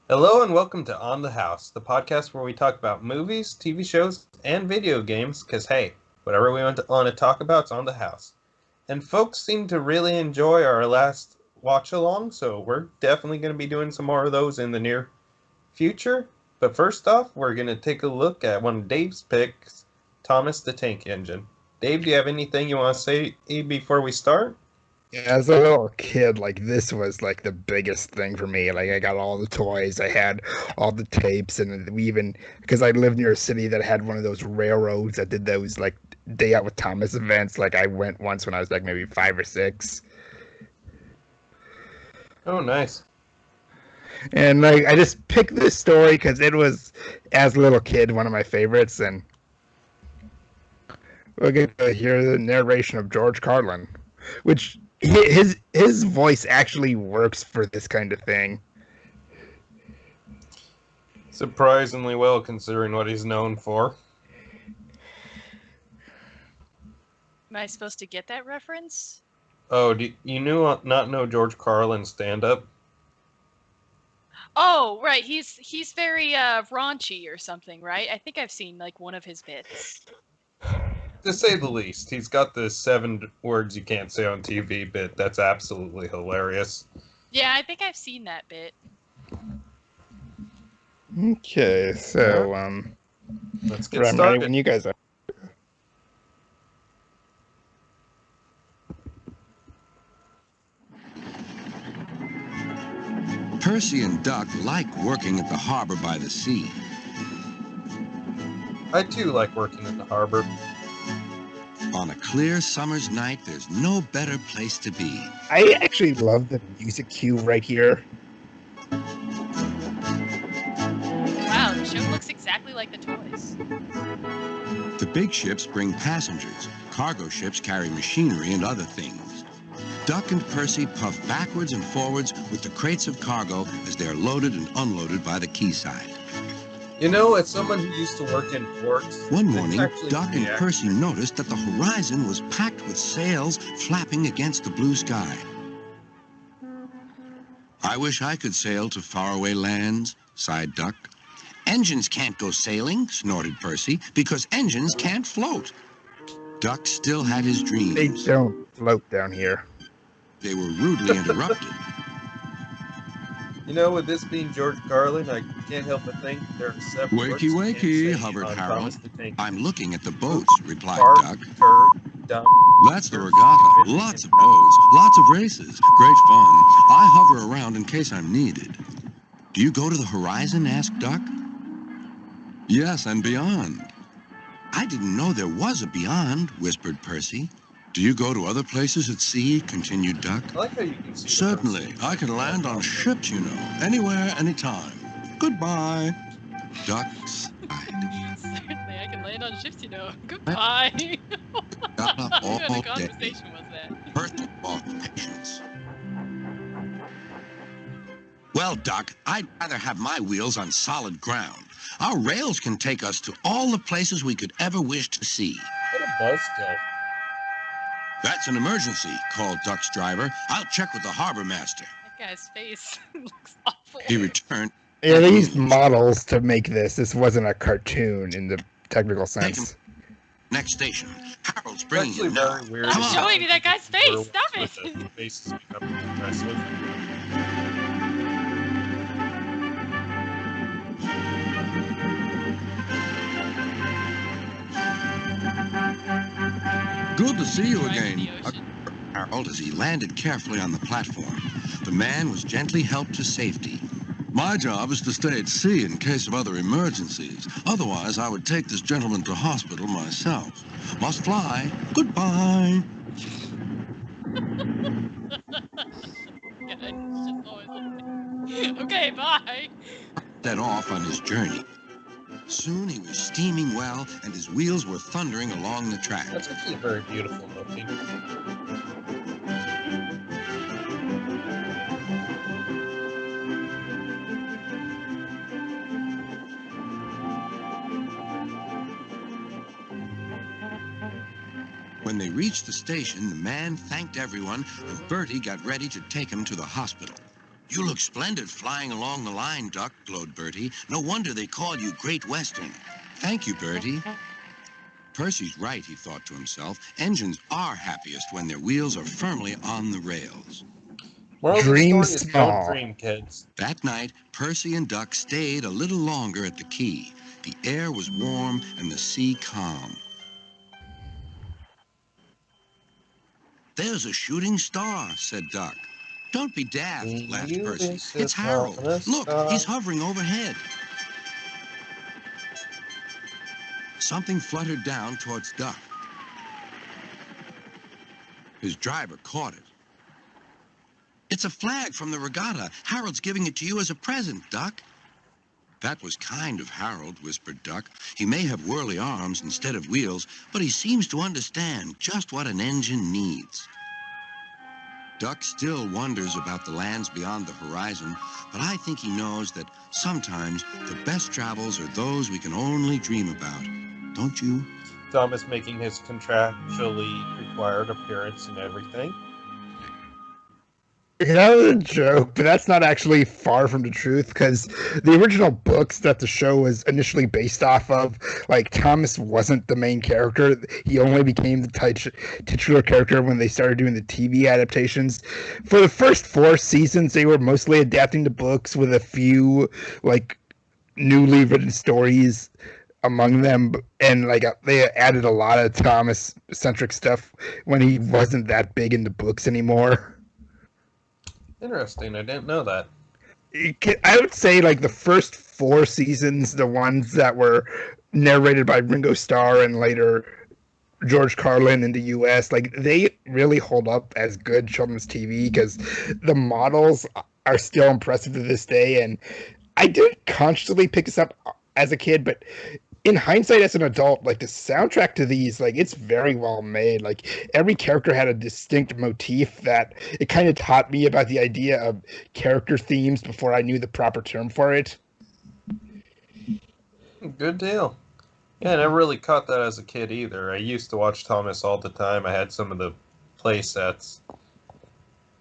Hello and welcome to On the House, the podcast where we talk about movies, TV shows, and video games, because hey, whatever we want to talk about, it's on the house. And folks seem to really enjoy our last watch along, so we're definitely going to be doing some more of those in the near future. But first off, we're going to take a look at one of Dave's picks, Thomas the Tank Engine. Dave, do you have anything you want to say before we start? Yeah, as a little kid, like this was like the biggest thing for me. Like I got all the toys, I had all the tapes, and we even because I lived near a city that had one of those railroads that did those like day out with Thomas events. Like I went once when I was like maybe 5 or 6, Oh, nice. and like I just picked this story because it was as a little kid one of my favorites, and we'll get to hear the narration of George Carlin, which his voice actually works for this kind of thing. Surprisingly well considering what he's known for. Am I supposed to get that reference? Oh, do you not know George Carlin's stand-up? Oh, right. He's very raunchy or something, right? I think I've seen like one of his bits. To say the least, he's got the 7 words you can't say on TV bit. That's absolutely hilarious. Yeah, I think I've seen that bit. Okay, so Let's get I'm ready started. when you guys are. Percy and Duck like working at the harbor by the sea. I too like working in the harbor. On a clear summer's night, there's no better place to be. I actually love the music cue right here. Wow, the show looks exactly like the toys. The big ships bring passengers. Cargo ships carry machinery and other things. Duck and Percy puff backwards and forwards with the crates of cargo as they're loaded and unloaded by the quayside. You know, as someone who used to work in ports, One it's morning, actually Duck and pretty Percy noticed that the horizon was packed with sails flapping against the blue sky. I wish I could sail to faraway lands, sighed Duck. Engines can't go sailing, snorted Percy, because engines can't float. Duck still had his They dreams. don't float down here. They were rudely interrupted. You know, with this being George Carlin, I can't help but think there are several words Wakey, you can't wakey, say hovered on Harold. Thomas the Tank. I'm looking at the boats, replied Fart, Duck. turd, dump. That's the regatta. Lots of boats, lots of races. Great fun. I hover around in case I'm needed. Do you go to the horizon? Asked Duck. Yes, and beyond. I didn't know there was a beyond, whispered Percy. Do you go to other places at sea? Continued Duck. I like how you can see the Certainly. person. I can land on ships, you know. Anywhere, anytime. Goodbye. Duck sighed. Certainly, I can land on ships, you know. Goodbye. Got up What all kind of day. conversation was that? Percy lost patience. Well, Duck, I'd rather have my wheels on solid ground. Our rails can take us to all the places we could ever wish to see. What a buzzkill. That's an emergency, called Duck's driver. I'll check with the harbor master. That guy's face looks awful. He returned. Yeah, they used models to make this. This wasn't a cartoon in the technical sense. Next station. Harold's It's bringing actually you now. very weird. I'm Come on. showing you that guy's face. Stop it. With the faces becoming aggressive. Good to see you Right in again, the ocean. Harold, as he landed carefully on the platform. The man was gently helped to safety. My job is to stay at sea in case of other emergencies. Otherwise, I would take this gentleman to hospital myself. Must fly. Goodbye. Yeah, it's just always like- Okay, bye. Set off on his journey. Soon he was steaming well, and his wheels were thundering along the track. That's actually very beautiful looking. When they reached the station, the man thanked everyone, and Bertie got ready to take him to the hospital. You look splendid flying along the line, Duck, glowed Bertie. No wonder they call you Great Western. Thank you, Bertie. Percy's right, he thought to himself. Engines are happiest when their wheels are firmly on the rails. Moral of the Dream story is small. don't dream, kids. That night, Percy and Duck stayed a little longer at the quay. The air was warm and the sea calm. There's a shooting star, said Duck. Don't be daft, laughed Percy. It's Harold. Look, he's hovering overhead. Something fluttered down towards Duck. His driver caught it. It's a flag from the regatta. Harold's giving it to you as a present, Duck. That was kind of Harold, whispered Duck. He may have whirly arms instead of wheels, but he seems to understand just what an engine needs. Duck still wonders about the lands beyond the horizon, but I think he knows that sometimes the best travels are those we can only dream about. Don't you? Thomas making his contractually required appearance and everything. That was a joke, but that's not actually far from the truth, because the original books that the show was initially based off of, like, Thomas wasn't the main character. He only became the titular character when they started doing the TV adaptations. For the first 4 seasons, they were mostly adapting the books with a few, like, newly written stories among them, and, like, they added a lot of Thomas-centric stuff when he wasn't that big in the books anymore. Interesting, I didn't know that. I would say, like, the first 4 seasons, the ones that were narrated by Ringo Starr and later George Carlin in the U.S., like, they really hold up as good children's TV because the models are still impressive to this day. And I did consciously pick this up as a kid, but in hindsight, as an adult, like, the soundtrack to these, like, it's very well made. Like, every character had a distinct motif that it kind of taught me about the idea of character themes before I knew the proper term for it. Good deal. Yeah, I never really caught that as a kid either. I used to watch Thomas all the time. I had some of the play sets.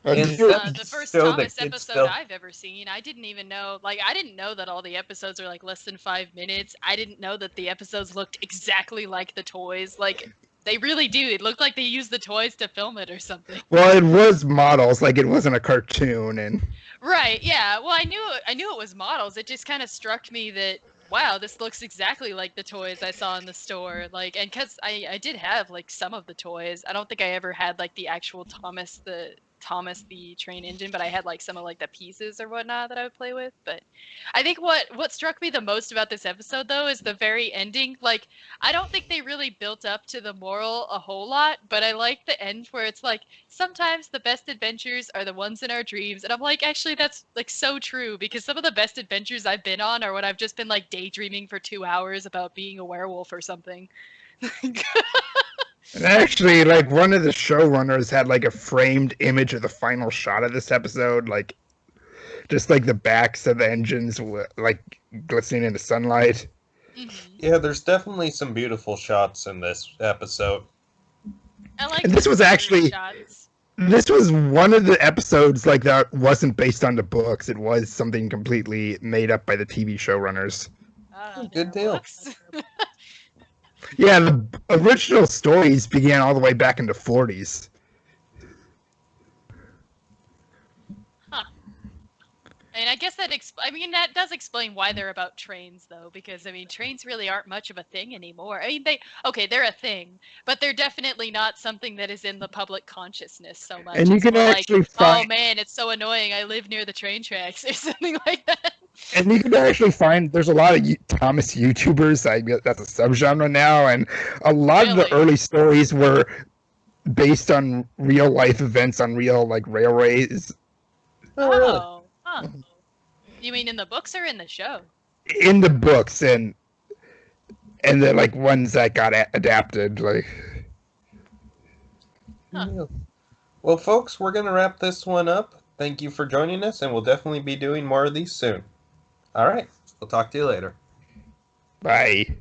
The first show Thomas that kids episode still- I've ever seen, I didn't even know, like, I didn't know that all the episodes are, like, less than 5 minutes. I didn't know that the episodes looked exactly like the toys. Like, they really do. It looked like they used the toys to film it or something. Well, it was models, like, it wasn't a cartoon, and... Right, yeah. Well, I knew it was models. It just kind of struck me that, wow, this looks exactly like the toys I saw in the store. Like, and because I did have, like, some of the toys. I don't think I ever had, like, the actual Thomas the train engine, but I had, like, some of, like, the pieces or whatnot that I would play with. But I think what struck me the most about this episode, though, is the very ending. Like, I don't think they really built up to the moral a whole lot, but I like the end where it's like, sometimes the best adventures are the ones in our dreams. And I'm like, actually, that's, like, so true, because some of the best adventures I've been on are when I've just been, like, daydreaming for 2 hours about being a werewolf or something. And actually, like, one of the showrunners had, like, a framed image of the final shot of this episode, like, just, like, the backs of the engines, like, glistening in the sunlight. Mm-hmm. Yeah, there's definitely some beautiful shots in this episode. I like And this was the actually- shots. This was one of the episodes, like, that wasn't based on the books. It was something completely made up by the TV showrunners. Good deal. Books. Yeah, the original stories began all the way back in the 40s. And I guess that that does explain why they're about trains, though, because I mean trains really aren't much of a thing anymore. I mean they're a thing, but they're definitely not something that is in the public consciousness so much. And you It's can more actually like, find- oh man, it's so annoying. I live near the train tracks or something like that. And you can actually find there's a lot of Thomas YouTubers. I guess that's a subgenre now, and a lot of the Really? early stories were based on real life events on real, like, railways. Oh, really? Oh, huh. You mean in the books or in the show? In the books, and the, like, ones that got adapted, like. Huh. Yeah. Well, folks, we're going to wrap this one up. Thank you for joining us, and we'll definitely be doing more of these soon. All right, we'll talk to you later. Bye.